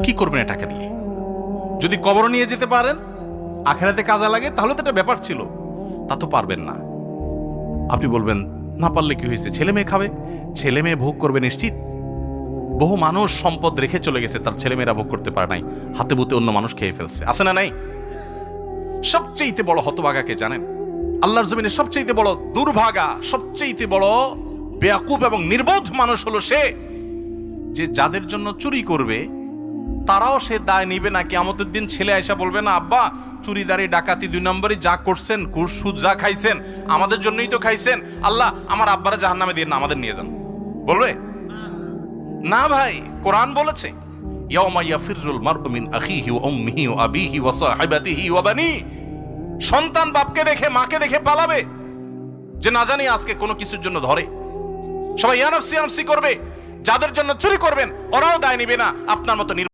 কি করবেন এ টাকা দিয়ে? যদি কবর নিয়ে যেতে পারেন, আখেরাতে কাজে লাগে, তাহলে তো একটা ব্যাপার ছিল। তা তো পারবেন না। আপনি বলবেন না পারলে কি হয়েছে, ছেলে মেয়ে খাবে, ছেলে মেয়ে ভোগ করবে নিশ্চিত। বহু মানুষ সম্পদ রেখে চলে গেছে, তার ছেলেমেয়েরা ভোগ করতে পারে নাই, হাতে বুতে অন্য মানুষ খেয়ে ফেলছে, আছে না নাই? সবচেয়ে বড় হতভাগাকে জানেন? আল্লাহর জমিনে সবচেয়ে বড় দুর্ভাগা, সবচেয়ে বড় বেয়াকুব এবং নির্বোধ মানুষ হলো সে, যে যাদের জন্য চুরি করবে তারাও সে দায় নিবে না। কিয়ামতের দিন ছেলে আয়সা বলবে না, আব্বা চুরিদারি ডাকাতি 2 নম্বরই যা করছেন, ঘুষ সুদ যা খাইছেন আমাদের জন্যই তো খাইছেন, আল্লাহ আমার আব্বারা জাহান্নামে দিয়ে না, আমাদের নিয়ে যান। বলবে না ভাই, কোরআন বলেছে ইয়াউমা ইয়াফিরুল মারউ মিন আখিহি ওয়া উম্মিহি ওয়া আবিহি ওয়া সাহিবাতিহি ওয়া বানি। সন্তান বাপকে দেখে মাকে দেখে পালাবে, যে না জানি আজকে কোনো কিছুর জন্য ধরে। সবাই ইয়া নাফসি করবে। যাদের জন্য চুরি করবেন ওরাও দায় নিবে না, আপনার মতো